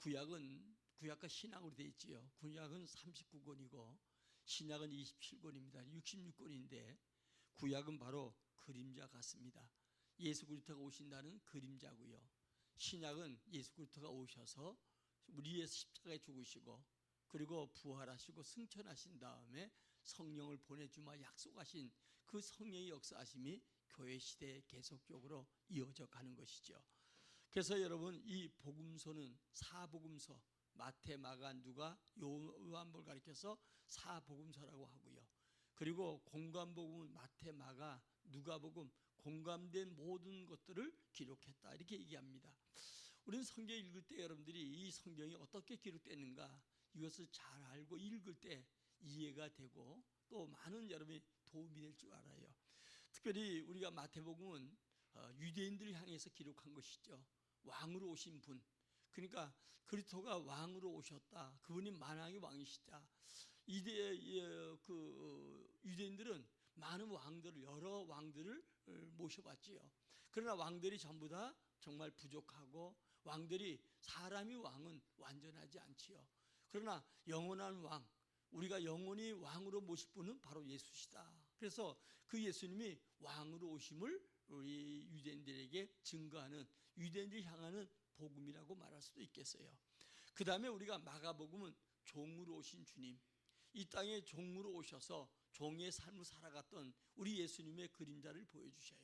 구약과 신약으로 되어 있지요. 구약은 39권이고 신약은 27권입니다. 66권인데 구약은 바로 그림자 같습니다. 예수 그리스도가 오신다는 그림자고요. 신약은 예수 그리스도가 오셔서 우리 위해서 십자가에 죽으시고 그리고 부활하시고 승천하신 다음에 성령을 보내주마 약속하신 그 성령의 역사하심이 교회 시대에 계속적으로 이어져 가는 것이죠. 그래서 여러분, 이 복음서는 사복음서, 마태, 마가, 누가, 요한복음을 가리켜서 사복음서라고 하고요. 그리고 공감복음은 마태, 마가, 누가복음, 공감된 모든 것들을 기록했다 이렇게 얘기합니다. 우리는 성경 읽을 때 여러분들이 이 성경이 어떻게 기록됐는가 이것을 잘 알고 읽을 때 이해가 되고 또 많은 여러분이 도움이 될 줄 알아요. 특별히 우리가 마태복음은 유대인들을 향해서 기록한 것이죠. 왕으로 오신 분, 그러니까 그리스도가 왕으로 오셨다, 그분이 만왕의 왕이시다. 유대인들은 많은 왕들을, 여러 왕들을 모셔봤지요. 그러나 왕들이 전부 다 정말 부족하고 왕들이, 사람이 왕은 완전하지 않지요. 그러나 영원한 왕, 우리가 영원히 왕으로 모실 분은 바로 예수시다. 그래서 그 예수님이 왕으로 오심을 우리 유대인들에게 증거하는, 유대인들 향하는 복음이라고 말할 수도 있겠어요. 그 다음에 우리가 마가복음은 종으로 오신 주님, 이 땅에 종으로 오셔서 종의 삶을 살아갔던 우리 예수님의 그림자를 보여주셔요.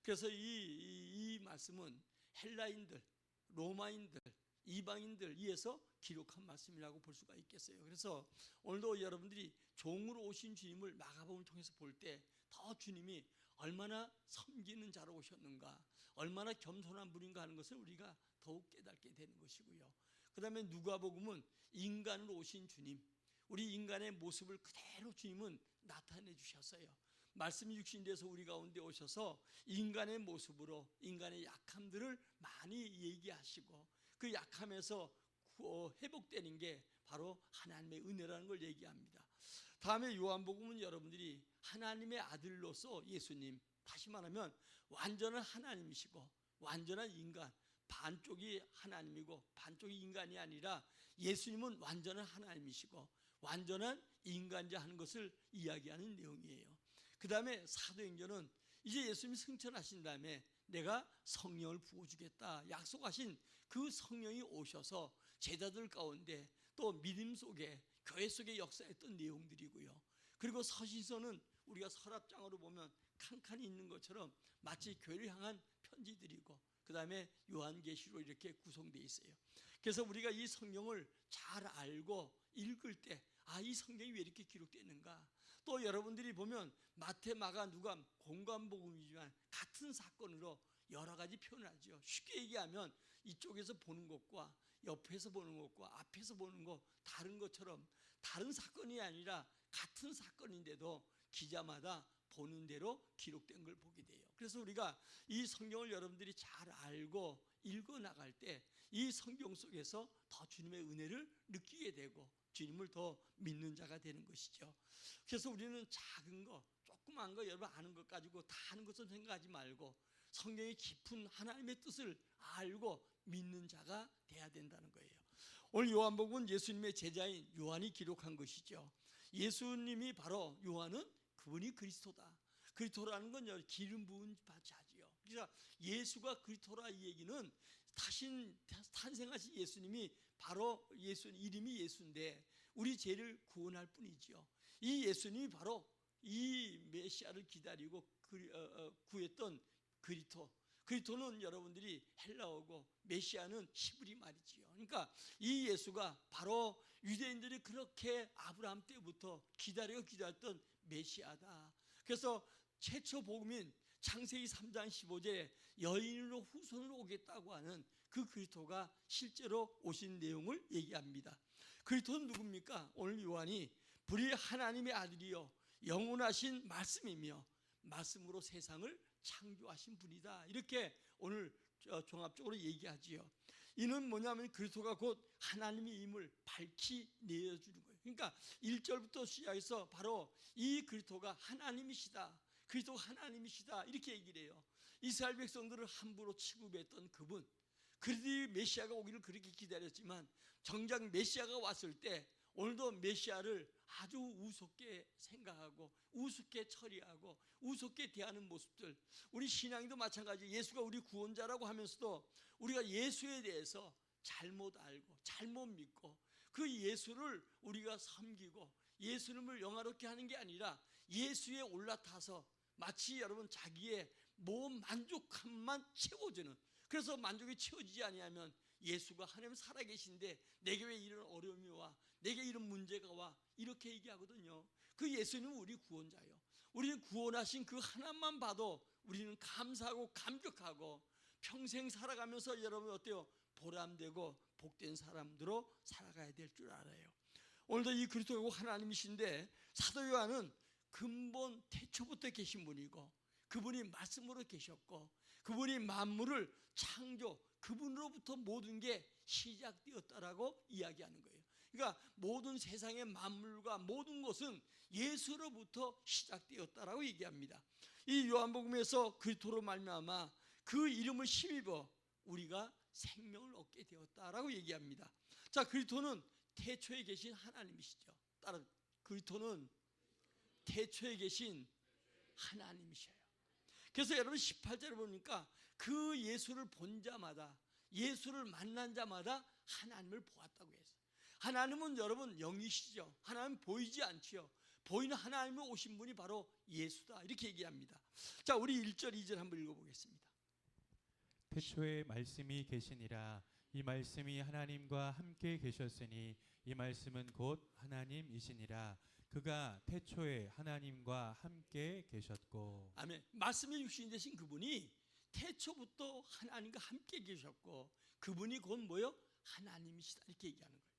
그래서 이 말씀은 헬라인들, 로마인들, 이방인들 위해서 기록한 말씀이라고 볼 수가 있겠어요. 그래서 오늘도 여러분들이 종으로 오신 주님을 마가복음을 통해서 볼 때 더 주님이 얼마나 섬기는 자로 오셨는가, 얼마나 겸손한 분인가 하는 것을 우리가 더욱 깨닫게 되는 것이고요. 그 다음에 누가복음은 인간으로 오신 주님, 우리 인간의 모습을 그대로 주님은 나타내 주셨어요. 말씀이 육신돼서 우리 가운데 오셔서 인간의 모습으로 인간의 약함들을 많이 얘기하시고 그 약함에서 회복되는 게 바로 하나님의 은혜라는 걸 얘기합니다. 다음에 요한복음은 여러분들이 하나님의 아들로서 예수님, 다시 말하면 완전한 하나님이시고 완전한 인간, 반쪽이 하나님이고 반쪽이 인간이 아니라 예수님은 완전한 하나님이시고 완전한 인간자 하는 것을 이야기하는 내용이에요. 그 다음에 사도행전은 이제 예수님이 승천하신 다음에 내가 성령을 부어주겠다 약속하신 그 성령이 오셔서 제자들 가운데 또 믿음 속에, 교회 속에 역사했던 내용들이고요. 그리고 서신서는 우리가 서랍장으로 보면 칸칸이 있는 것처럼 마치 교회를 향한 편지들이고, 그 다음에 요한계시로 이렇게 구성되어 있어요. 그래서 우리가 이 성경을 잘 알고 읽을 때 이 성경이 왜 이렇게 기록되는가. 또 여러분들이 보면 마태, 마가, 누가 공관복음이지만 같은 사건으로 여러 가지 표현을 하죠. 쉽게 얘기하면 이쪽에서 보는 것과 옆에서 보는 것과 앞에서 보는 것 다른 것처럼, 다른 사건이 아니라 같은 사건인데도 기자마다 보는 대로 기록된 걸 보게 돼요. 그래서 우리가 이 성경을 여러분들이 잘 알고 읽어 나갈 때 이 성경 속에서 더 주님의 은혜를 느끼게 되고 주님을 더 믿는 자가 되는 것이죠. 그래서 우리는 작은 거, 조그만 거 여러분 아는 것 가지고 다 아는 것을 생각하지 말고 성경의 깊은 하나님의 뜻을 알고 믿는 자가 돼야 된다는 거예요. 오늘 요한복음은 예수님의 제자인 요한이 기록한 것이죠. 예수님이 바로, 요한은 그분이 그리스도다. 그리스도라는 건 기름 부은 자지요. 그래서 예수가 그리스도라 이 얘기는 탄생하신 예수님이 바로 이름이 예수인데 우리 죄를 구원할 뿐이지요. 이 예수님이 바로 이 메시아를 기다리고 구했던 그리스도는 여러분들이 헬라어고 메시아는 히브리 말이지요. 그러니까 이 예수가 바로 유대인들이 그렇게 아브라함 때부터 기다렸던 메시아다. 그래서 최초 복음인 창세기 3장 15절에 여인으로 후손으로 오겠다고 하는 그 그리스도가 실제로 오신 내용을 얘기합니다. 그리스도는 누굽니까? 오늘 요한이 불이 하나님의 아들이요 영원하신 말씀이며 말씀으로 세상을 창조하신 분이다, 이렇게 오늘 종합적으로 얘기하지요. 이는 뭐냐면 그리스도가 곧 하나님의 임을 밝히 내어주는 거예요. 그러니까 1절부터 시작해서 바로 이 그리스도가 하나님이시다, 그리스도가 하나님이시다 이렇게 얘기를 해요. 이스라엘 백성들을 함부로 취급했던 그분, 그들이 메시아가 오기를 그렇게 기다렸지만 정작 메시아가 왔을 때 오늘도 메시아를 아주 우습게 생각하고 우습게 처리하고 우습게 대하는 모습들, 우리 신앙도 마찬가지. 예수가 우리 구원자라고 하면서도 우리가 예수에 대해서 잘못 알고 잘못 믿고 그 예수를 우리가 섬기고 예수님을 영화롭게 하는 게 아니라 예수에 올라타서 마치 여러분 자기의 몸 만족함만 채워주는, 그래서 만족이 채워지지 아니하면 예수가 하나님 살아계신데 내게 왜 이런 어려움이 와, 내게 이런 문제가 와, 이렇게 얘기하거든요. 그 예수님은 우리 구원자예요. 우리는 구원하신 그 하나만 봐도 우리는 감사하고 감격하고 평생 살아가면서 여러분 어때요? 보람되고 복된 사람들로 살아가야 될 줄 알아요. 오늘도 이 그리스도가 하나님이신데 사도 요한은 근본 태초부터 계신 분이고 그분이 말씀으로 계셨고 그분이 만물을 창조, 그분으로부터 모든 게 시작되었다라고 이야기하는 거예요. 그러니까 모든 세상의 만물과 모든 것은 예수로부터 시작되었다라고 얘기합니다. 이 요한복음에서 그리스도로 말미암아 그 이름을 힘입어 우리가 생명을 얻게 되었다라고 얘기합니다. 자, 그리스도는 태초에 계신 하나님이시죠. 따라 그리스도는 태초에 계신 하나님이셔요. 그래서 여러분 18절에 보니까 그 예수를 본 자마다, 예수를 만난 자마다 하나님을 보았다고 했어요. 하나님은 여러분 영이시죠. 하나님은 보이지 않지요. 보이는 하나님이 오신 분이 바로 예수다, 이렇게 얘기합니다. 자, 우리 1절 2절 한번 읽어보겠습니다. 태초에 말씀이 계시니라. 이 말씀이 하나님과 함께 계셨으니 이 말씀은 곧 하나님이시니라. 그가 태초에 하나님과 함께 계셨고. 아멘. 말씀이 육신이 되신 그분이 태초부터 하나님과 함께 계셨고 그분이 곧 뭐요? 하나님이시다, 이렇게 얘기하는 거예요.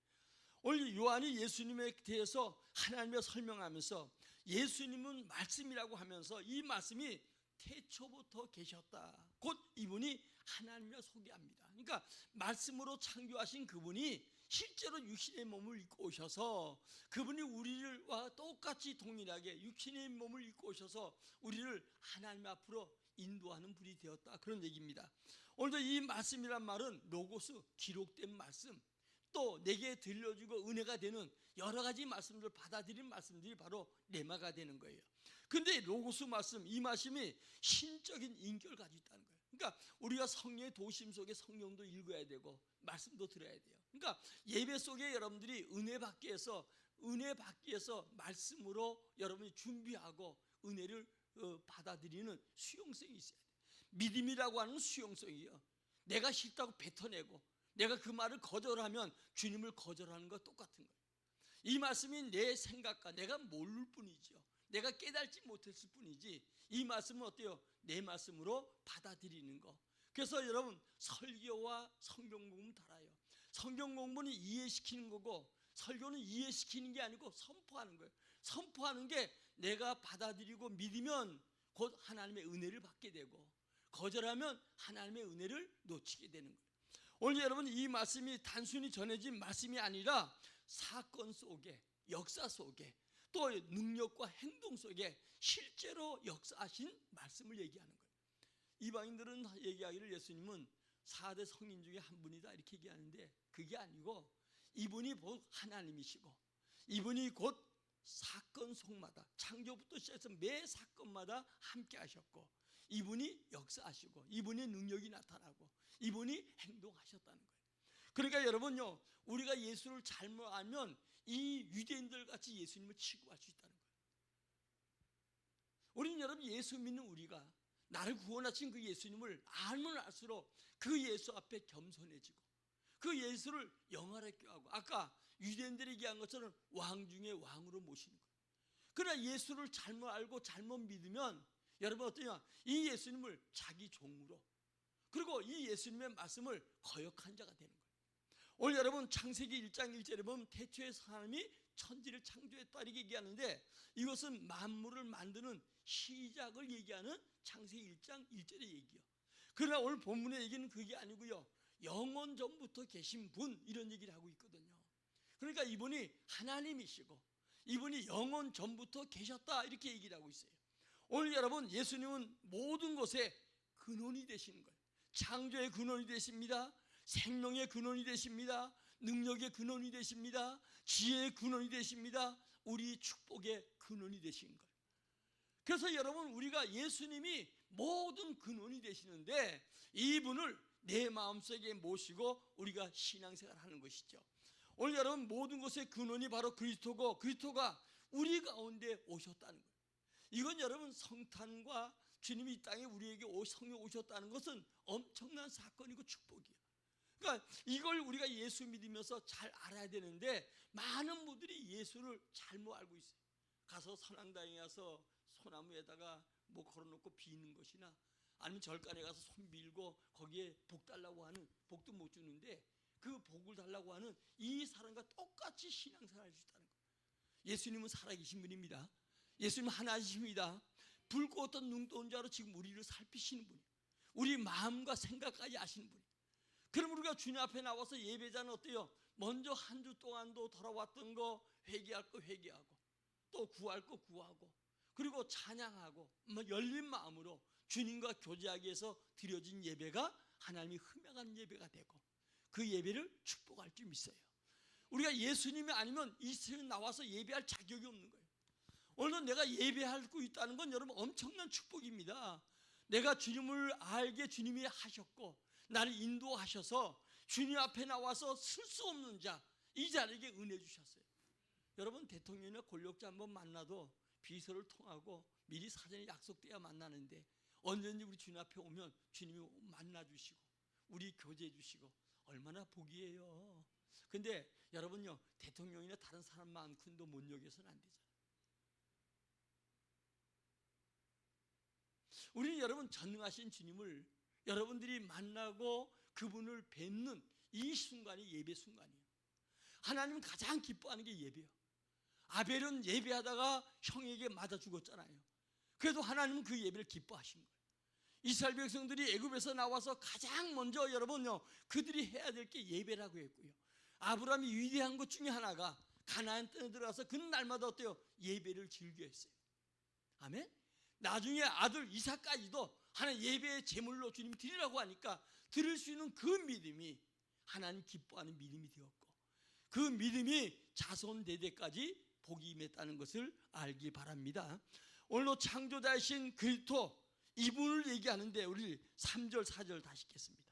오늘 요한이 예수님에 대해서 하나님을 설명하면서 예수님은 말씀이라고 하면서 이 말씀이 태초부터 계셨다, 곧 이분이 하나님을 소개합니다. 그러니까 말씀으로 창조하신 그분이 실제로 육신의 몸을 입고 오셔서 그분이 우리와 똑같이 동일하게 육신의 몸을 입고 오셔서 우리를 하나님 앞으로 인도하는 분이 되었다, 그런 얘기입니다. 오늘도 이 말씀이란 말은 로고스, 기록된 말씀, 또 내게 들려주고 은혜가 되는 여러 가지 말씀들을 받아들인 말씀들이 바로 레마가 되는 거예요. 근데 로고스 말씀, 이 말씀이 신적인 인격을 가지고 있다는 거예요. 그러니까 우리가 성령의 도심 속에 성령도 읽어야 되고 말씀도 들어야 돼요. 그러니까 예배 속에 여러분들이 은혜 받기 위해서 말씀으로 여러분이 준비하고 은혜를 받아들이는 수용성이 있어야 돼요. 믿음이라고 하는 수용성이요, 내가 싫다고 뱉어내고 내가 그 말을 거절하면 주님을 거절하는 것 똑같은 거예요. 이 말씀이 내 생각과 내가 모를 뿐이죠. 내가 깨달지 못했을 뿐이지 이 말씀은 어때요? 내 말씀으로 받아들이는 거. 그래서 여러분 설교와 성경 공부는 달라요. 성경 공부는 이해시키는 거고 설교는 이해시키는 게 아니고 선포하는 거예요. 선포하는 게 내가 받아들이고 믿으면 곧 하나님의 은혜를 받게 되고 거절하면 하나님의 은혜를 놓치게 되는 거예요. 오늘 여러분 이 말씀이 단순히 전해진 말씀이 아니라 사건 속에, 역사 속에, 또 능력과 행동 속에 실제로 역사하신 말씀을 얘기하는 거예요. 이방인들은 얘기하기를 예수님은 4대 성인 중에 한 분이다, 이렇게 얘기하는데 그게 아니고 이분이 곧 하나님이시고 이분이 곧 사건 속마다 창조부터 시작해서 매 사건마다 함께 하셨고 이분이 역사하시고 이분의 능력이 나타나고 이분이 행동하셨다는 거예요. 그러니까 여러분요, 우리가 예수를 잘못 알면 이 유대인들 같이 예수님을 취급할 수 있다는 거예요. 우리는 여러분 예수 믿는 우리가 나를 구원하신 그 예수님을 알면 알수록 그 예수 앞에 겸손해지고 그 예수를 영화롭게 하고 아까 유대인들이 얘기한 것처럼 왕 중에 왕으로 모시는 거예요. 그러나 예수를 잘못 알고 잘못 믿으면 여러분 어떠냐? 이 예수님을 자기 종으로, 그리고 이 예수님의 말씀을 거역한 자가 되는 거예요. 오늘 여러분 창세기 1장 1절에 보면 태초에 하나님이 천지를 창조했다, 이렇게 얘기하는데 이것은 만물을 만드는 시작을 얘기하는 창세기 1장 1절의 얘기요. 그러나 오늘 본문의 얘기는 그게 아니고요, 영원 전부터 계신 분, 이런 얘기를 하고 있거든요. 그러니까 이분이 하나님이시고 이분이 영원 전부터 계셨다, 이렇게 얘기를 하고 있어요. 오늘 여러분 예수님은 모든 것의 근원이 되시는 거예요. 창조의 근원이 되십니다. 생명의 근원이 되십니다. 능력의 근원이 되십니다. 지혜의 근원이 되십니다. 우리 축복의 근원이 되신 거예요. 그래서 여러분, 우리가 예수님이 모든 근원이 되시는데 이분을 내 마음속에 모시고 우리가 신앙생활을 하는 것이죠. 오늘 여러분, 모든 것의 근원이 바로 그리스도고 그리스도가 우리 가운데 오셨다는 거예요. 이건 여러분, 성탄과 주님이 이 땅에 우리에게 성에 오셨다는 것은 엄청난 사건이고 축복이에요. 그러니까 이걸 우리가 예수 믿으면서 잘 알아야 되는데 많은 분들이 예수를 잘못 알고 있어요. 가서 선앙당에 가서 소나무에다가 뭐 걸어놓고 비는 것이나 아니면 절간에 가서 손 빌고 거기에 복 달라고 하는, 복도 못 주는데 그 복을 달라고 하는 이 사람과 똑같이 신앙생활을 할 수 있다는 거예요. 예수님은 살아계신 분입니다. 예수님은 하나님이십니다. 붉고 어떤 눈동자로 지금 우리를 살피시는 분이에요. 우리 마음과 생각까지 아시는 분이에요. 그럼 우리가 주님 앞에 나와서 예배자는 어때요? 먼저 한 주 동안도 돌아왔던 거 회개할 거 회개하고, 또 구할 거 구하고, 그리고 찬양하고 열린 마음으로 주님과 교제하기 위해서 드려진 예배가 하나님이 흠양한 예배가 되고 그 예배를 축복할 줄 믿어요. 우리가 예수님이 아니면 이 세상에 나와서 예배할 자격이 없는 거예요. 오늘 내가 예배하고 있다는 건 여러분 엄청난 축복입니다. 내가 주님을 알게 주님이 하셨고 나를 인도하셔서 주님 앞에 나와서 쓸 수 없는 자, 이 자리에게 은혜 주셨어요. 여러분, 대통령이나 권력자 한번 만나도 비서를 통하고 미리 사전에 약속돼야 만나는데 언제든지 우리 주님 앞에 오면 주님이 만나주시고 우리 교제해 주시고 얼마나 복이에요. 근데 여러분요, 대통령이나 다른 사람만큼도 못 여겨서는 안 되잖아요. 우리는 여러분, 전능하신 주님을 여러분들이 만나고 그분을 뵙는 이 순간이 예배 순간이에요. 하나님은 가장 기뻐하는 게 예배예요. 아벨은 예배하다가 형에게 맞아 죽었잖아요. 그래도 하나님은 그 예배를 기뻐하신 거예요. 이스라엘 백성들이 애굽에서 나와서 가장 먼저 여러분요, 그들이 해야 될 게 예배라고 했고요. 아브라함이 위대한 것 중에 하나가 가나안 땅에 들어가서 그는 날마다 어때요? 예배를 즐겨했어요. 아멘. 나중에 아들 이삭까지도 하나님 예배의 제물로 주님 드리라고 하니까 드릴 수 있는 그 믿음이 하나님 기뻐하는 믿음이 되었고 그 믿음이 자손 대대까지 복이 임했다는 것을 알기 바랍니다. 오늘도 창조자이신 그리스도 이분을 얘기하는데 우리 3절 4절 다시 읽겠습니다.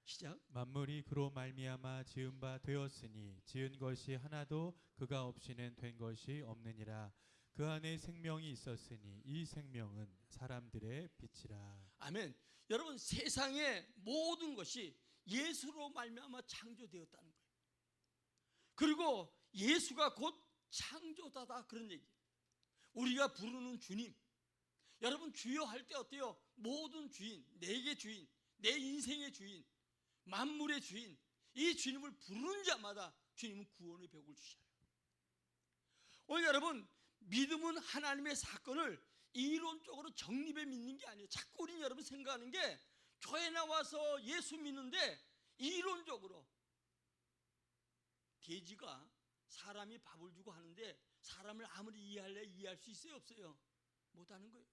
시작. 만물이 그로 말미암아 지은 바 되었으니 지은 것이 하나도 그가 없이는 된 것이 없느니라. 그 안에 생명이 있었으니 이 생명은 사람들의 빛이라. 아멘. 여러분, 세상의 모든 것이 예수로 말미암아 창조되었다는 거예요. 그리고 예수가 곧 창조자다, 그런 얘기. 우리가 부르는 주님, 여러분 주여 할 때 어때요? 모든 주인, 내게 주인, 내 인생의 주인, 만물의 주인, 이 주님을 부르는 자마다 주님은 구원의 벽을 주셔요. 오늘 여러분, 믿음은 하나님의 사건을 이론적으로 정립해 믿는 게 아니에요. 자꾸 우리는 여러분 생각하는 게 교회 나와서 예수 믿는데 이론적으로 돼지가 사람이 밥을 주고 하는데 사람을 아무리 이해할래 이해할 수 있어요, 없어요? 못하는 거예요.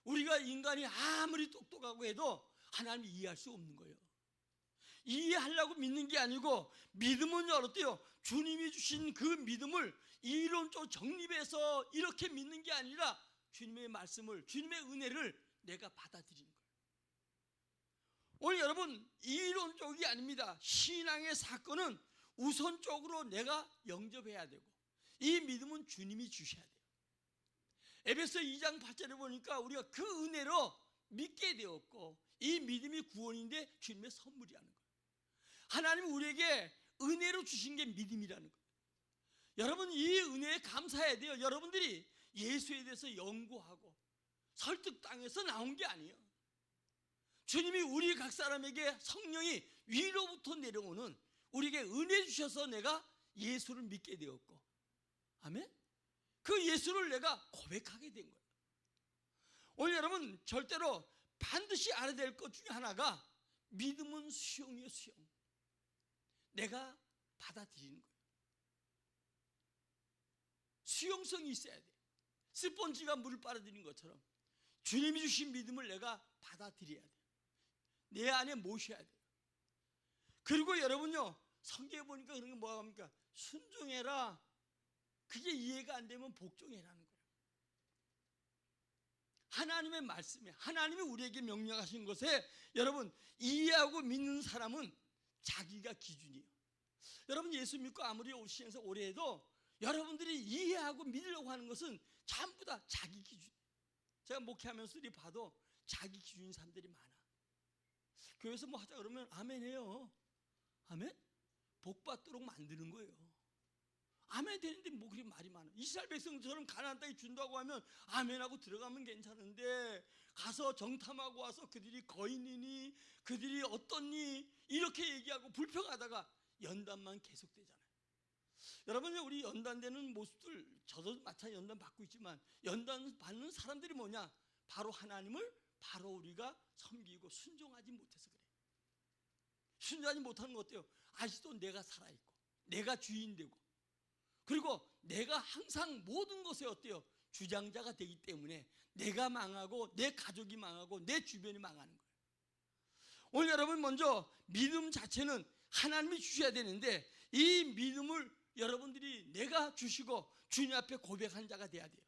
우리가 인간이 아무리 똑똑하고 해도 하나님을 이해할 수 없는 거예요. 이해하려고 믿는 게 아니고 믿음은 어때요? 주님이 주신 그 믿음을 이론적으로 정립해서 이렇게 믿는 게 아니라 주님의 말씀을, 주님의 은혜를 내가 받아들이는 거예요. 오늘 여러분, 이론적이 아닙니다. 신앙의 사건은 우선적으로 내가 영접해야 되고 이 믿음은 주님이 주셔야 돼요. 에베소 2장 8절에 보니까 우리가 그 은혜로 믿게 되었고 이 믿음이 구원인데 주님의 선물이라는 거예요. 하나님은 우리에게 은혜로 주신 게 믿음이라는 거예요. 여러분, 이 은혜에 감사해야 돼요. 여러분들이 예수에 대해서 연구하고 설득당해서 나온 게 아니에요. 주님이 우리 각 사람에게 성령이 위로부터 내려오는 우리에게 은혜 주셔서 내가 예수를 믿게 되었고, 아멘? 그 예수를 내가 고백하게 된 거예요. 오늘 여러분, 절대로 반드시 알아야 될 것 중에 하나가 믿음은 수용이에요, 수용. 내가 받아들이는 거예요. 수용성이 있어야 돼. 스펀지가 물을 빨아들이는 것처럼 주님이 주신 믿음을 내가 받아들여야 돼. 내 안에 모셔야 돼요. 그리고 여러분요, 성경에 보니까 그런 게 뭐가 합니까? 순종해라. 그게 이해가 안 되면 복종해라는 거예요. 하나님의 말씀에, 하나님이 우리에게 명령하신 것에 여러분 이해하고 믿는 사람은 자기가 기준이에요. 여러분 예수 믿고 아무리 오시면서 오래 해도 여러분들이 이해하고 믿으려고 하는 것은 전부 다 자기 기준. 제가 목회하면서 이렇게 봐도 자기 기준인 사람들이 많아. 교회에서 뭐 하자 그러면 아멘 해요. 아멘? 복 받도록 만드는 거예요. 아멘 되는데 뭐 그렇게 말이 많아. 이스라엘 백성처럼 가나안 땅에 준다고 하면 아멘하고 들어가면 괜찮은데 가서 정탐하고 와서 그들이 거인이니 그들이 어떻니 이렇게 얘기하고 불평하다가 연단만 계속되잖아요. 여러분 우리 연단되는 모습들 저도 마찬가지 연단 받고 있지만 연단 받는 사람들이 뭐냐? 바로 하나님을 바로 우리가 섬기고 순종하지 못해서 그래요. 순종하지 못하는 거 어때요? 아직도 내가 살아있고 내가 주인 되고 그리고 내가 항상 모든 것에 어때요? 주장자가 되기 때문에 내가 망하고 내 가족이 망하고 내 주변이 망하는 거예요. 오늘 여러분 먼저 믿음 자체는 하나님이 주셔야 되는데 이 믿음을 여러분들이 내가 주시고 주님 앞에 고백한 자가 돼야 돼요.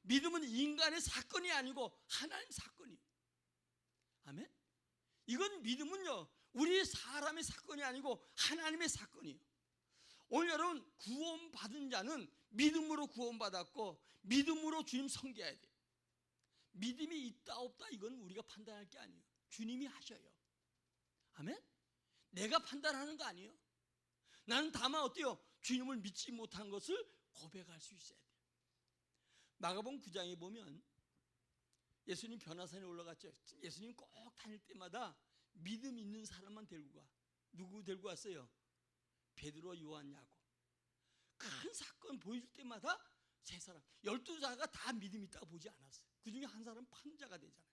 믿음은 인간의 사건이 아니고 하나님 사건이에요. 아멘? 이건 믿음은요 우리 사람의 사건이 아니고 하나님의 사건이에요. 오늘 여러분 구원받은 자는 믿음으로 구원받았고 믿음으로 주님 섬겨야 돼요. 믿음이 있다 없다 이건 우리가 판단할 게 아니에요. 주님이 하셔요. 아멘? 내가 판단하는 거 아니에요. 나는 다만 어때요? 주님을 믿지 못한 것을 고백할 수 있어야 돼요. 마가복음 9장에 보면 예수님 변화산에 올라갔죠. 예수님 꼭 다닐 때마다 믿음 있는 사람만 데리고 가. 누구 데리고 왔어요? 베드로, 요한, 야곱. 큰 사건 보여줄 때마다 세 사람, 12자가 다 믿음 있다고 보지 않았어요. 그 중에 한 사람은 판자가 되잖아요.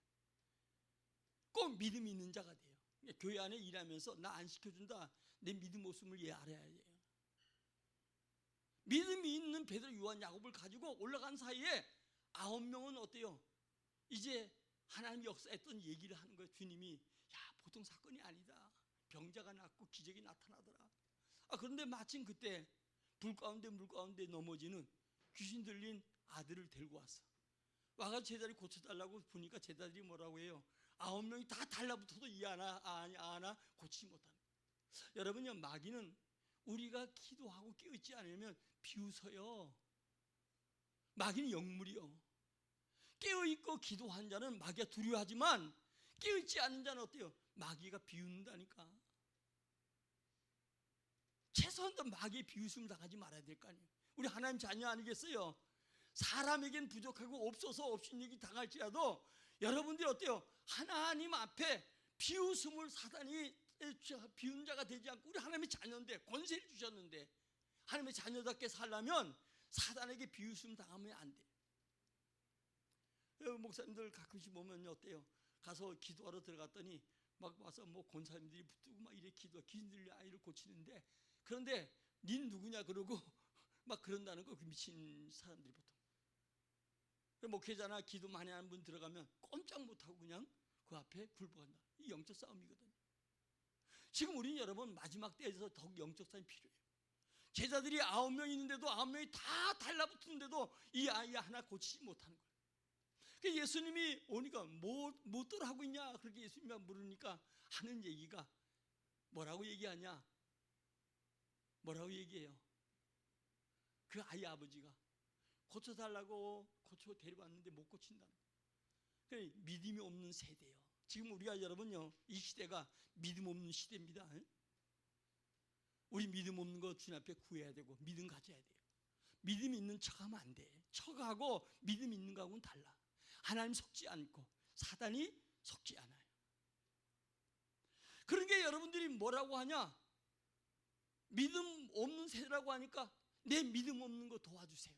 꼭 믿음 있는 자가 돼요. 교회 안에 일하면서 나 안 시켜준다. 내 믿음 모습을 얘 알아야 돼요. 믿음이 있는 베드로, 요한, 야곱을 가지고 올라간 사이에 9명은 어때요? 이제 하나님 역사했던 얘기를 하는 거예요. 주님이 야 보통 사건이 아니다. 병자가 낫고 기적이 나타나더라. 그런데 마침 그때 불 가운데 물 가운데 넘어지는 귀신 들린 아들을 데리고 왔어. 와가지고 제자리 고쳐달라고 보니까 제자들이 뭐라고 해요? 9명이 다 달라붙어도 이 하나 고치지 못하는. 여러분요 마귀는 우리가 기도하고 깨어있지 않으면 비웃어요. 마귀는 영물이요. 깨어있고 기도한 자는 마귀가 두려워하지만 깨어있지 않은 자는 어때요? 마귀가 비웃는다니까. 최소한 마귀의 비웃음 당하지 말아야 될 거 아니에요. 우리 하나님 자녀 아니겠어요? 사람에겐 부족하고 없어서 업신여기 당할지라도 여러분들이 어때요? 하나님 앞에 비웃음을 사단이 비웃는 자가 되지 않고 우리 하나님의 자녀인데 권세를 주셨는데 하나님의 자녀답게 살려면 사단에게 비웃음 당하면 안 돼요. 목사님들 가끔씩 보면 어때요? 가서 기도하러 들어갔더니 막 와서 뭐 권사님들이 붙들고 막 이렇게 귀신들 아이를 고치는데 그런데 닌 누구냐 그러고 막 그런다는 거. 그 미친 사람들이 보통. 목회자나 기도 많이 하는 분 들어가면 꼼짝 못하고 그냥 그 앞에 굴복한다. 이 영적 싸움이거든요. 지금 우리는 여러분 마지막 때에서 더욱 영적 싸움이 필요해요. 제자들이 9명 있는데도 9명이 다 달라붙는데도 이 아이 하나 고치지 못하는 거예요. 그래서 예수님이 오니까 뭐들 하고 있냐 그렇게 예수님이 물으니까 하는 얘기가 뭐라고 얘기하냐? 뭐라고 얘기해요? 그 아이 아버지가 고쳐달라고 고쳐 데려왔는데 못 고친다는 거예요. 믿음이 없는 세대예요. 지금 우리가 여러분요 이 시대가 믿음 없는 시대입니다. 우리 믿음 없는 거 주님 앞에 구해야 되고 믿음 가져야 돼요. 믿음 있는 척하면 안 돼. 척하고 믿음 있는 거하고는 달라. 하나님 속지 않고 사단이 속지 않아요. 그런 게 여러분들이 뭐라고 하냐? 믿음 없는 세대라고 하니까 내 믿음 없는 거 도와주세요.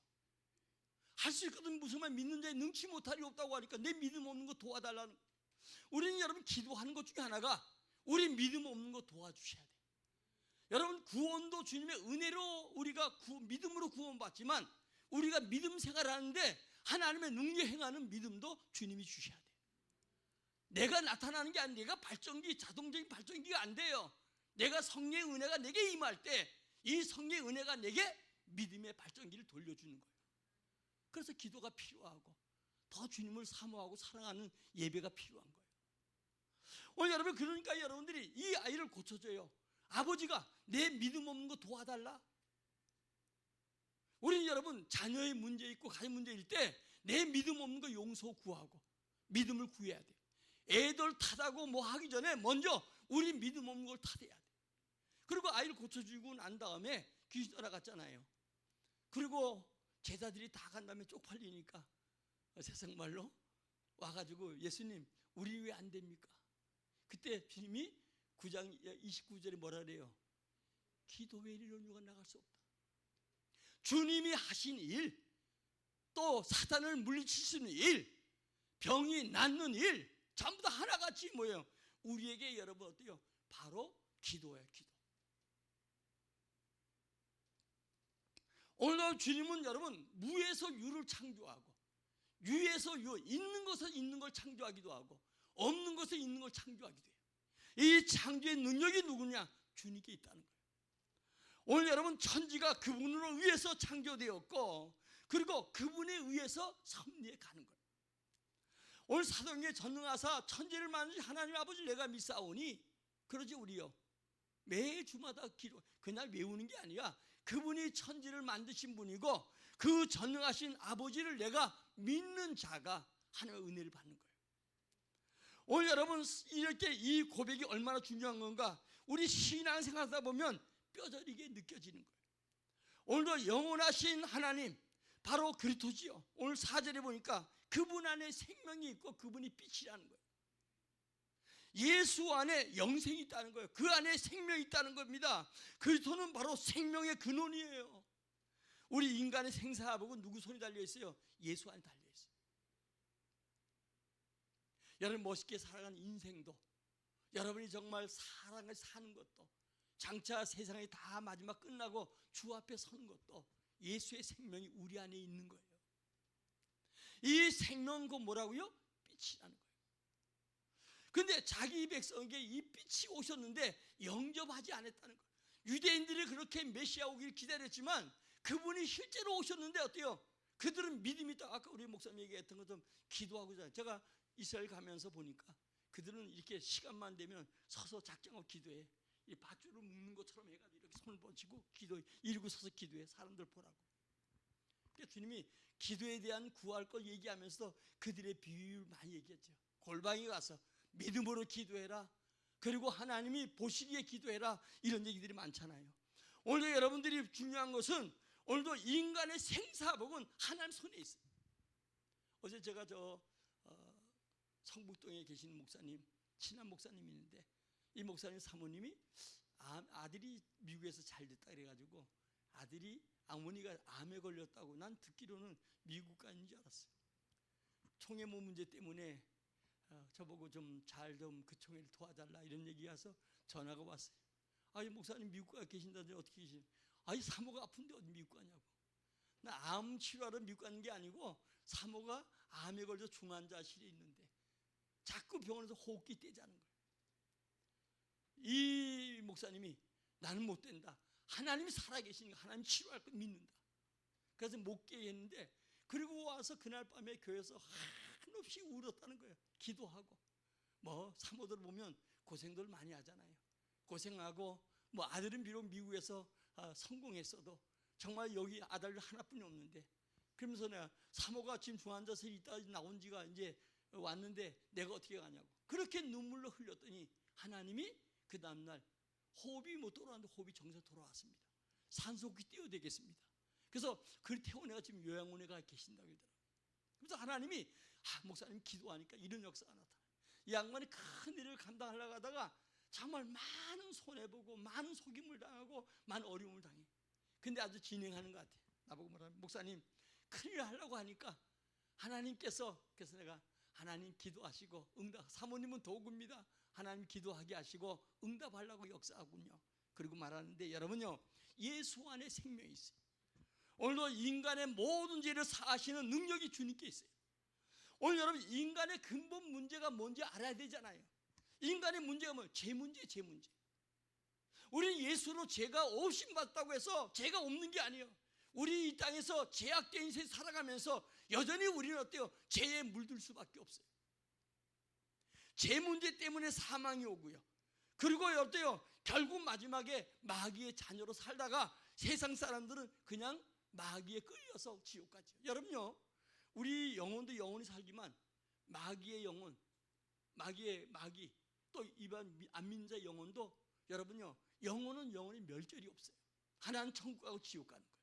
할 수 있거든. 무슨 말 믿는 자에 능치 못할 일 없다고 하니까 내 믿음 없는 거 도와달라는. 우리는 여러분 기도하는 것 중에 하나가 우리 믿음 없는 거 도와주셔야 돼요. 여러분 구원도 주님의 은혜로 우리가 믿음으로 구원받지만 우리가 믿음 생활하는데 하나님의 능력 행하는 믿음도 주님이 주셔야 돼요. 내가 나타나는 게 아니라 내가 자동적인 발전기가 안 돼요. 내가 성령의 은혜가 내게 임할 때 이 성령의 은혜가 내게 믿음의 발전기를 돌려주는 거예요. 그래서 기도가 필요하고 더 주님을 사모하고 사랑하는 예배가 필요한 거예요. 오늘 여러분, 그러니까 여러분들이 이 아이를 고쳐줘요. 아버지가 내 믿음 없는 거 도와달라. 우리는 여러분, 자녀의 문제 있고 가정 문제일 때 내 믿음 없는 거 용서 구하고 믿음을 구해야 돼요. 애들 탓하고 뭐 하기 전에 먼저 우리 믿음 없는 걸 탓해야 돼요. 그리고 아이를 고쳐주고 난 다음에 귀신 따라갔잖아요. 그리고 제자들이 다 간 다음에 쪽팔리니까 세상 말로 와가지고, 예수님 우리 왜 안 됩니까? 그때 주님이 9장 29절에 뭐라 그래요? 기도 외에 이런 유가 나갈 수 없다. 주님이 하신 일, 또 사단을 물리칠 수 있는 일, 병이 낫는 일, 전부 다 하나같이 뭐예요? 우리에게 여러분 어때요? 바로 기도예요. 기도. 오늘날 주님은 여러분 무에서 유를 창조하고 유에서 유, 있는 것을 있는 걸 창조하기도 하고 없는 것을 있는 걸 창조하기도 해요. 이 창조의 능력이 누구냐? 주님께 있다는 거예요. 오늘 여러분, 천지가 그분으로 의해서 창조되었고 그리고 그분에 의해서 섭리해 가는 거예요. 오늘 사도행전에 전능하사 천지를 만드신 하나님 아버지 내가 믿사오니, 그러지 우리요. 매 주마다 기도, 그날 외우는 게 아니라 그분이 천지를 만드신 분이고 그 전능하신 아버지를 내가 믿는 자가 하나님의 은혜를 받는 거예요. 오늘 여러분, 이렇게 이 고백이 얼마나 중요한 건가? 우리 신앙생활 하다 보면 뼈저리게 느껴지는 거예요. 오늘도 영원하신 하나님, 바로 그리스도지요. 오늘 4절에 보니까 그분 안에 생명이 있고 그분이 빛이라는 거예요. 예수 안에 영생이 있다는 거예요. 그 안에 생명이 있다는 겁니다. 그리스도는 바로 생명의 근원이에요. 우리 인간의 생사하고 누구 손이 달려있어요? 예수 안에 달려있어요. 여러분 멋있게 살아가는 인생도, 여러분이 정말 사랑을 사는 것도, 장차 세상이 다 마지막 끝나고 주 앞에 서는 것도 예수의 생명이 우리 안에 있는 거예요. 이 생명은 뭐라고요? 빛이라는 거예요. 근데 자기 백성에게 이 빛이 오셨는데 영접하지 않았다는 거예요. 유대인들이 그렇게 메시아 오기를 기다렸지만 그분이 실제로 오셨는데 어때요? 그들은 믿음이 있다. 아까 우리 목사님 얘기했던 것처럼 기도하고 있잖아요. 제가 이스라엘 가면서 보니까 그들은 이렇게 시간만 되면 서서 작정하고 기도해. 이 밧줄을 묶는 것처럼 해가지고 이렇게 손을 뻗치고 기도해. 이러고 서서 기도해. 사람들 보라고. 그러니까 주님이 기도에 대한 구할 걸 얘기하면서 그들의 비유를 많이 얘기했죠. 골방에 가서 믿음으로 기도해라. 그리고 하나님이 보시기에 기도해라. 이런 얘기들이 많잖아요. 오늘 여러분들이 중요한 것은 오늘도 인간의 생사복은 하나님 손에 있어요. 어제 제가 성북동에 계신 목사님, 친한 목사님이 있는데 이 목사님 사모님이 아들이 미국에서 잘 됐다 그래가지고 아들이 어머니가 암에 걸렸다고, 난 듣기로는 미국 가는 줄 알았어요. 총회모 문제 때문에 저보고 좀 그 총회를 도와달라 이런 얘기 와서 전화가 왔어요. 이 목사님 미국 가 계신다는데 어떻게 계시냐? 이 사모가 아픈데 어디 미국 가냐고. 나 암 치료하러 미국 가는 게 아니고 사모가 암에 걸려 중환자실에 있는데 자꾸 병원에서 호흡기 떼자는 거예요. 이 목사님이 나는 못 된다. 하나님이 살아계시니까 하나님 치료할 걸 믿는다. 그래서 못 깨게 했는데, 그리고 와서 그날 밤에 교회에서 한없이 울었다는 거예요. 기도하고. 사모들 보면 고생들 많이 하잖아요. 고생하고 아들은 비록 미국에서 성공했어도 정말 여기 아들 하나뿐이 없는데, 그러면서 내가 사모가 지금 중환자실에 있다 나온 지가 이제 왔는데 내가 어떻게 가냐고 그렇게 눈물로 흘렸더니 하나님이 그 다음날 호흡이 못 돌아왔는데 호흡이 정상 돌아왔습니다. 산소호흡기 떼어야 되겠습니다. 그래서 그를 태워 내가 지금 요양원에 가 계신다고 그러더라고요. 그래서 하나님이 목사님 기도하니까 이런 역사가 나타나요. 이 양반이 큰 일을 감당하려고 하다가 정말 많은 손해보고 많은 속임을 당하고 많은 어려움을 당해. 근데 아주 진행하는 것 같아요. 나보고 뭐라면, 목사님 큰일 하려고 하니까 하나님께서, 그래서 내가 하나님 기도하시고 사모님은 도구입니다. 하나님 기도하게 하시고 응답하려고 역사하군요. 그리고 말하는데, 여러분요, 예수 안에 생명이 있어요. 오늘도 인간의 모든 죄를 사하시는 능력이 주님께 있어요. 오늘 여러분 인간의 근본 문제가 뭔지 알아야 되잖아요. 인간의 문제가 뭐예요? 죄 문제, 죄 문제. 우리는 예수로 죄가 없임 받다고 해서 죄가 없는 게 아니에요. 우리 이 땅에서 죄악된 인생 살아가면서 여전히 우리는 어때요? 죄에 물들 수밖에 없어요. 죄 문제 때문에 사망이 오고요. 그리고 어때요? 결국 마지막에 마귀의 자녀로 살다가 세상 사람들은 그냥 마귀에 끌려서 지옥 가죠. 여러분요, 우리 영혼도 영혼이 살지만 마귀의 영혼, 마귀 또 일반 안 믿는 자 영혼도 여러분요, 영혼은 영원히 멸절이 없어요. 하나는 천국 가고 지옥 가는 거예요.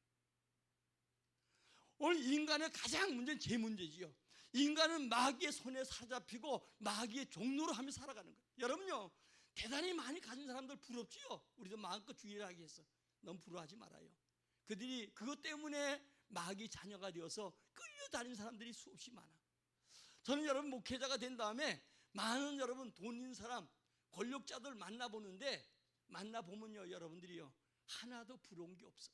오늘 인간의 가장 문제는 죄 문제지요. 인간은 마귀의 손에 사잡히고 마귀의 종로로 하며 살아가는 거예요. 여러분요, 대단히 많이 가진 사람들 부럽지요. 우리도 마음껏 주의를 하기 위해서 너무 부러워하지 말아요. 그들이 그것 때문에 마귀 자녀가 되어서 끌려다니는 사람들이 수없이 많아. 저는 여러분 목회자가 된 다음에 많은 여러분 돈 있는 사람, 권력자들 만나보는데 만나보면요, 여러분들이요, 하나도 부러운 게 없어.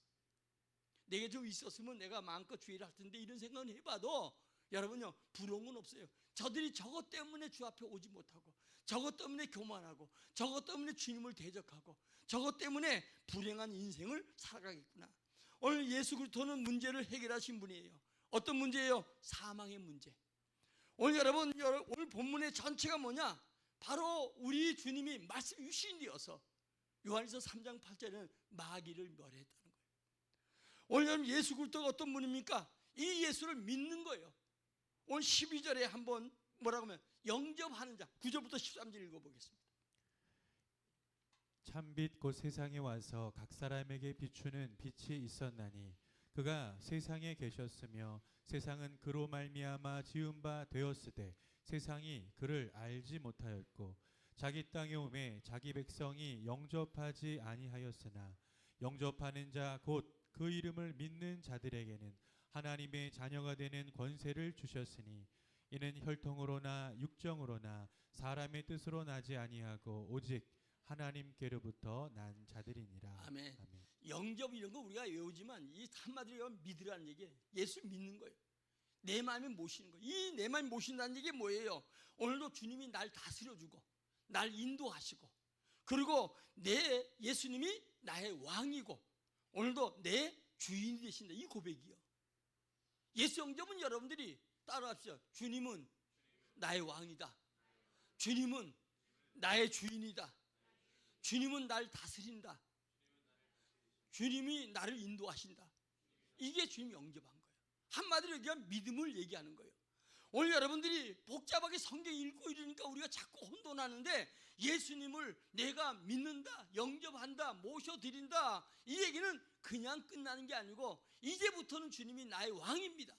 내게 좀 있었으면 내가 마음껏 주의를 할 텐데 이런 생각은 해봐도 여러분요, 부러운 건 없어요. 저들이 저것 때문에 주 앞에 오지 못하고, 저것 때문에 교만하고, 저것 때문에 주님을 대적하고, 저것 때문에 불행한 인생을 살아가겠구나. 오늘 예수 그리스도는 문제를 해결하신 분이에요. 어떤 문제예요? 사망의 문제. 오늘 여러분, 오늘 본문의 전체가 뭐냐? 바로 우리 주님이 말씀 유신되어서 요한일서 3장 8절에는 마귀를 멸했다는 거예요. 오늘 여러분 예수 그리스도가 어떤 분입니까? 이 예수를 믿는 거예요. 오늘 12절에 한번 뭐라고 하면 영접하는 자, 9절부터 13절 읽어보겠습니다. 참빛 곧 세상에 와서 각 사람에게 비추는 빛이 있었나니 그가 세상에 계셨으며 세상은 그로 말미암아 지은 바 되었으되 세상이 그를 알지 못하였고 자기 땅에 오매 자기 백성이 영접하지 아니하였으나 영접하는 자 곧 그 이름을 믿는 자들에게는 하나님의 자녀가 되는 권세를 주셨으니 이는 혈통으로나 육정으로나 사람의 뜻으로 나지 아니하고 오직 하나님께로부터 난 자들이니라. 아멘. 아멘. 영접 이런 거 우리가 외우지만 이 한마디로 믿으라는 얘기예요. 예수 믿는 거예요. 내 마음에 모시는 거예요. 이 내 마음에 모신다는 얘기 뭐예요? 오늘도 주님이 날 다스려주고 날 인도하시고, 그리고 내 예수님이 나의 왕이고 오늘도 내 주인이 되신다, 이 고백이요. 예수 영접은 여러분들이 따라합시다. 주님은 나의 왕이다. 주님은 나의 주인이다. 주님은 날 다스린다. 주님이 나를 인도하신다. 이게 주님 영접한 거예요. 한마디로 얘기하면 믿음을 얘기하는 거예요. 오늘 여러분들이 복잡하게 성경 읽고 이러니까 우리가 자꾸 혼돈하는데, 예수님을 내가 믿는다, 영접한다, 모셔드린다, 이 얘기는 그냥 끝나는 게 아니고 이제부터는 주님이 나의 왕입니다.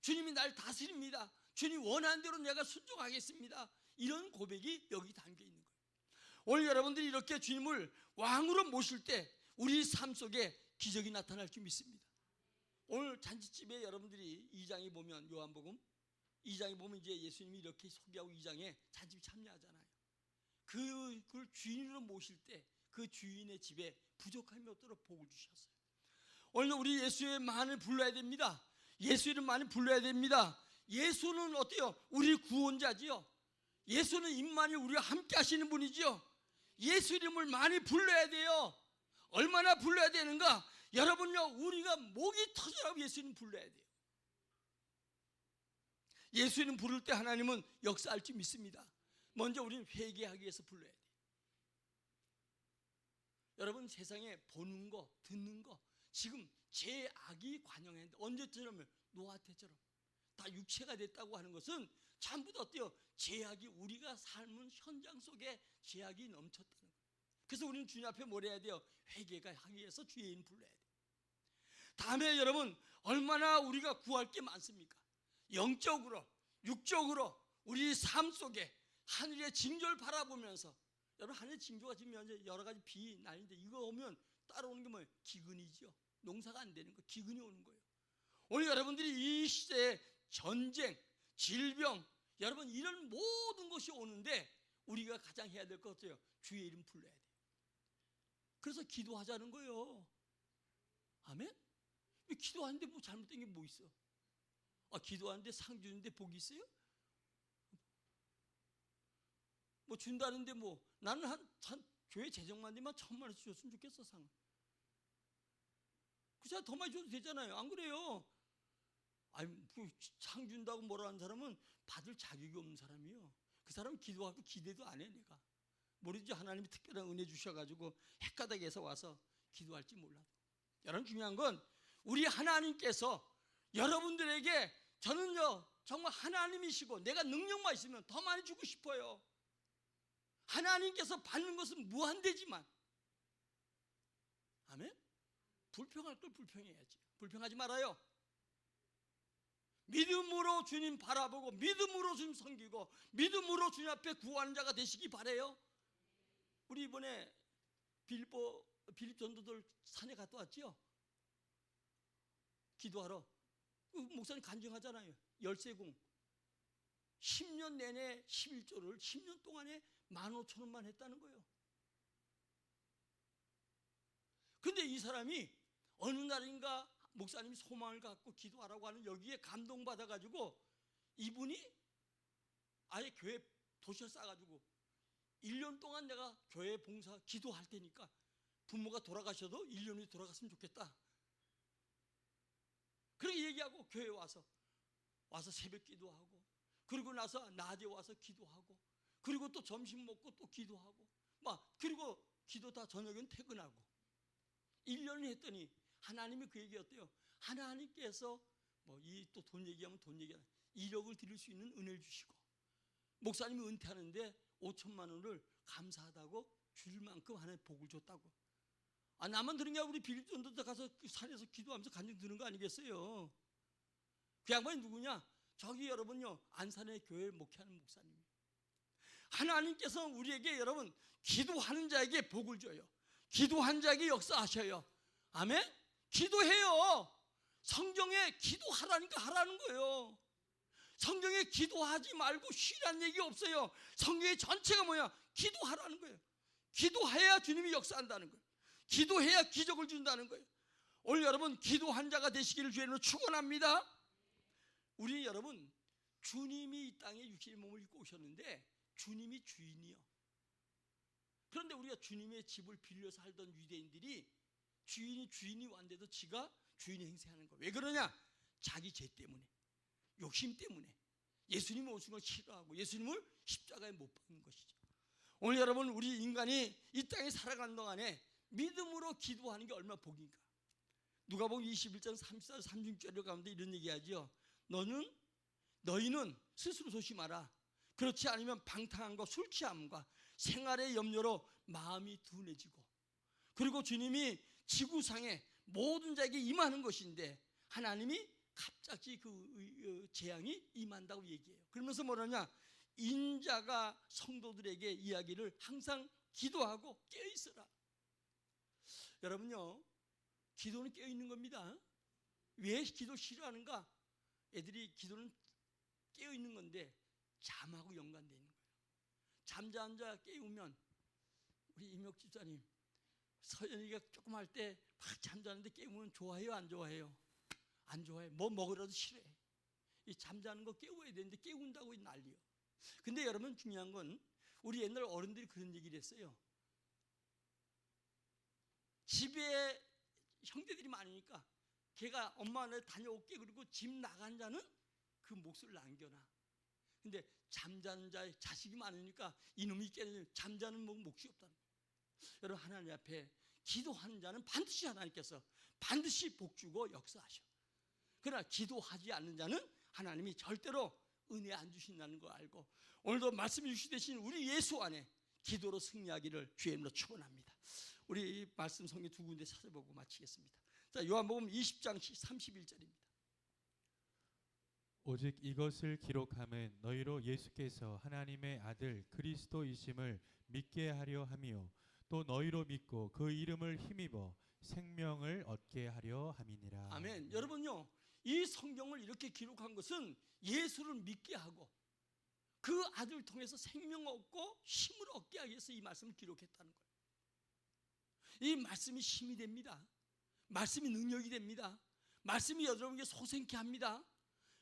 주님이 날 다스립니다. 주님 원하는 대로 내가 순종하겠습니다. 이런 고백이 여기 담겨 있는 거예요. 오늘 여러분들이 이렇게 주님을 왕으로 모실 때 우리 삶 속에 기적이 나타날 줄 믿습니다. 오늘 잔치집에 여러분들이 2장에 보면, 요한복음 2장에 보면 이제 예수님이 이렇게 소개하고 2장에 잔치집 참여하잖아요. 그걸 주인으로 모실 때 그 주인의 집에 부족함이 없도록 복을 주셨어요. 오늘 우리 예수의 많이 불러야 됩니다. 예수 이름 많이 불러야 됩니다. 예수는 어때요? 우리 구원자지요. 예수는 임마누엘, 우리와 함께 하시는 분이지요. 예수 이름을 많이 불러야 돼요. 얼마나 불러야 되는가? 여러분요, 우리가 목이 터져라고 예수 이름 불러야 돼요. 예수 이름 부를 때 하나님은 역사할 줄 믿습니다. 먼저 우리는 회개하기 위해서 불러야 돼요. 여러분, 세상에 보는 거, 듣는 거, 지금 죄악이 관영했는데, 언제처럼? 노아 때처럼 다 육체가 됐다고 하는 것은 전부 다 어때요? 죄악이, 우리가 삶은 현장 속에 죄악이 넘쳤다는 거예요. 그래서 우리는 주님 앞에 뭘 해야 돼요? 회개가 하기 위해서 주의 이름 불러야 돼요. 다음에 여러분, 얼마나 우리가 구할 게 많습니까? 영적으로, 육적으로 우리 삶 속에 하늘의 징조를 바라보면서, 여러분 하늘의 징조가 지금 여러 가지 비, 난인데 이거 오면 따라오는 게 뭐예요? 기근이죠. 농사가 안 되는 거, 기근이 오는 거예요. 오늘 여러분들이 이 시대에 전쟁, 질병, 여러분 이런 모든 것이 오는데 우리가 가장 해야 될 것 같아요. 주의 이름 불러야 돼요. 그래서 기도하자는 거예요. 아멘? 기도하는데 뭐 잘못된 게 뭐 있어? 기도하는데 상 주는데 복이 있어요? 뭐 준다는데 뭐 나는 한 교회 재정만 되면 1,000만 원씩 줬으면 좋겠어 상. 그냥 더 많이 줘도 되잖아요. 안 그래요? 아니 상 준다고 뭐라 하는 사람은 받을 자격이 없는 사람이요. 그 사람은 기도하고 기대도 안 해. 내가 모르지 하나님이 특별한 은혜 주셔가지고 헷가닥에서 와서 기도할지 몰라도. 여러분 중요한 건 우리 하나님께서 여러분들에게 저는요 정말 하나님이시고 내가 능력만 있으면 더 많이 주고 싶어요. 하나님께서 받는 것은 무한대지만, 아멘? 불평할 걸 불평해야지. 불평하지 말아요. 믿음으로 주님 바라보고 믿음으로 주님 섬기고 믿음으로 주님 앞에 구하는 자가 되시기 바라요. 우리 이번에 빌립 전도들 산에 갔다 왔지요. 기도하러. 목사님 간증하잖아요. 열쇠공 10년 내내 11조를 10년 동안에 15,000원만 했다는 거예요. 근데 이 사람이 어느 날인가 목사님이 소망을 갖고 기도하라고 하는 여기에 감동받아가지고 이분이 아예 교회 도시를 싸가지고 1년 동안 내가 교회 봉사 기도할 테니까 부모가 돌아가셔도 1년 후에 돌아갔으면 좋겠다. 그렇게 얘기하고 교회에 와서 새벽 기도하고 그리고 나서 낮에 와서 기도하고 그리고 또 점심 먹고 또 기도하고 그리고 기도 다 저녁엔 퇴근하고 1년을 했더니 하나님이 그 얘기였대요. 하나님께서 이 또 돈 얘기하면 돈 얘기하는 1억을 드릴 수 있는 은혜를 주시고 목사님이 은퇴하는데 5,000만 원을 감사하다고 줄 만큼 하나님 복을 줬다고. 나만 들은 게 우리 빌립 전도도 가서 산에서 기도하면서 간증 들은 거 아니겠어요? 그 양반이 누구냐? 저기 여러분요 안산의 교회 목회하는 목사님이에요. 하나님께서 우리에게 여러분 기도하는 자에게 복을 줘요. 기도한 자에게 역사하셔요. 아멘? 기도해요. 성경에 기도하라니까 하라는 거예요. 성경에 기도하지 말고 쉬라는 얘기 없어요. 성경의 전체가 뭐야? 기도하라는 거예요. 기도해야 주님이 역사한다는 거예요. 기도해야 기적을 준다는 거예요. 오늘 여러분 기도한 자가 되시기를 주님으로 축원합니다. 우리 여러분 주님이 이 땅에 육신의 몸을 입고 오셨는데 주님이 주인이요. 그런데 우리가 주님의 집을 빌려 살던 유대인들이 주인이 왔는데도 지가 주인 행세하는 거예요. 왜 그러냐? 자기 죄 때문에, 욕심 때문에 예수님 오신 걸 싫어하고 예수님을 십자가에 못 박는 것이죠. 오늘 여러분 우리 인간이 이 땅에 살아가는 동안에 믿음으로 기도하는 게 얼마나 복인가. 누가복음 21장 34, 36절에 가운데 이런 얘기하죠. 너희는 스스로 조심하라. 그렇지 않으면 방탕함과 술 취함과 생활의 염려로 마음이 둔해지고 그리고 주님이 지구상에 모든 자에게 임하는 것인데 하나님이 갑자기 그 재앙이 임한다고 얘기해요. 그러면서 뭐라냐? 인자가 성도들에게 이야기를 항상 기도하고 깨어있어라. 여러분요 기도는 깨어있는 겁니다. 왜 기도 싫어하는가? 애들이 기도는 깨어있는 건데 잠하고 연관되어 있는 거예요. 잠자는 자 깨우면 우리 임혁 집사님 서연이가 조금 할 때 막 잠자는데 깨우면 좋아해요 안 좋아해요? 안 좋아해. 뭐 먹으라도 싫어해. 이 잠자는 거 깨워야 되는데 깨운다고 난리요. 근데 여러분 중요한 건 우리 옛날 어른들이 그런 얘기를 했어요. 집에 형제들이 많으니까 걔가 엄마네 다녀올게 그리고 집 나간 자는 그 몫을 남겨놔. 근데 잠자는 자의 자식이 많으니까 이놈이 깨는 잠자는 몫이 없다는 거예요. 여러분 하나님 앞에 기도하는 자는 반드시 하나님께서 반드시 복 주고 역사하셔. 그러나 기도하지 않는 자는 하나님이 절대로 은혜 안 주신다는 거 알고 오늘도 말씀해 주시듯이 우리 예수 안에 기도로 승리하기를 주의 이름으로 축원합니다. 우리 말씀 성경 두 군데 찾아보고 마치겠습니다. 자, 요한복음 20장 31절입니다. 오직 이것을 기록함은 너희로 예수께서 하나님의 아들 그리스도이심을 믿게 하려 함이요 또 너희로 믿고 그 이름을 힘입어 생명을 얻게 하려 함이니라. 아멘. 여러분요 이 성경을 이렇게 기록한 것은 예수를 믿게 하고 그 아들 통해서 생명을 얻고 힘을 얻게 하기 위해서 이 말씀을 기록했다는 거예요. 이 말씀이 힘이 됩니다. 말씀이 능력이 됩니다. 말씀이 여러분에게 소생케 합니다.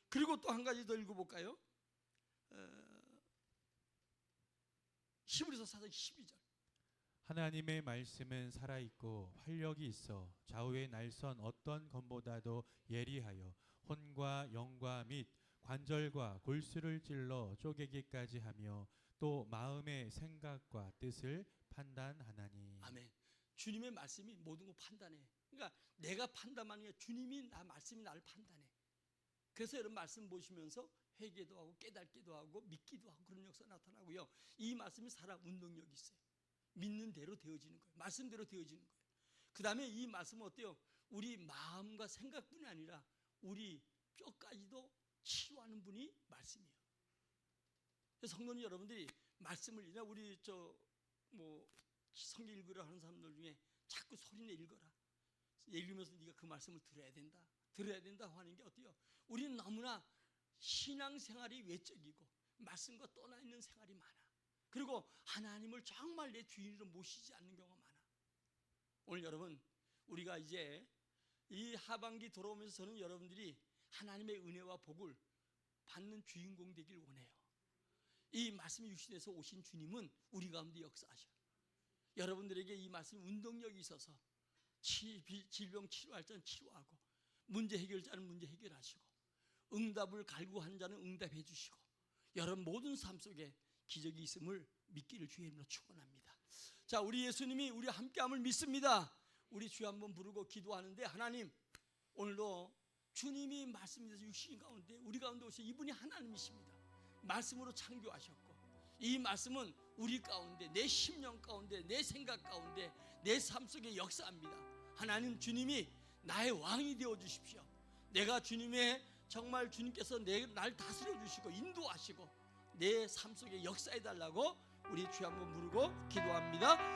그리고 또 한 가지 더 읽어볼까요? 히브리서 4장 12절. 하나님의 말씀은 살아있고 활력이 있어 좌우의 날선 어떤 검보다도 예리하여 혼과 영과 및 관절과 골수를 찔러 쪼개기까지 하며 또 마음의 생각과 뜻을 판단하나니. 아멘. 주님의 말씀이 모든 걸 판단해. 그러니까 내가 판단하는 게 주님이 말씀이 나를 판단해. 그래서 여러분 말씀 보시면서 회개도 하고 깨닫기도 하고 믿기도 하고 그런 역사 나타나고요. 이 말씀이 살아 운동력이 있어요. 믿는 대로 되어지는 거예요. 말씀대로 되어지는 거예요. 그 다음에 이 말씀은 어때요? 우리 마음과 생각뿐이 아니라 우리 뼈까지도 치유하는 분이 말씀이에요. 성도님 여러분들이 말씀을 읽나 우리 성경 읽으라 하는 사람들 중에 자꾸 소리내 읽어라. 읽으면서 네가 그 말씀을 들어야 된다. 들어야 된다 하는 게 어때요? 우리는 너무나 신앙생활이 외적이고 말씀과 떠나 있는 생활이 많아. 그리고 하나님을 정말 내 주인으로 모시지 않는 경우가 많아. 오늘 여러분 우리가 이제 이 하반기 돌아오면서 저는 여러분들이 하나님의 은혜와 복을 받는 주인공 되길 원해요. 이 말씀이 육신에서 오신 주님은 우리 가운데 역사하셔. 여러분들에게 이 말씀 운동력이 있어서 질병 치료할 자는 치료하고 문제 해결자는 문제 해결하시고 응답을 갈구하는 자는 응답해 주시고 여러분 모든 삶 속에 기적이 있음을 믿기를 주의 이름으로 축원합니다. 자, 우리 예수님이 우리 함께함을 믿습니다. 우리 주여 한번 부르고 기도하는데 하나님 오늘도 주님이 말씀에서 육신 가운데 우리 가운데 오셔 이분이 하나님이십니다. 말씀으로 창조하셨고 이 말씀은 우리 가운데 내 심령 가운데 내 생각 가운데 내 삶 속에 역사합니다. 하나님 주님이 나의 왕이 되어 주십시오. 내가 주님의 정말 주님께서 날 다스려 주시고 인도하시고 내 삶 속에 역사해 달라고 우리 주여 한번 부르고 기도합니다.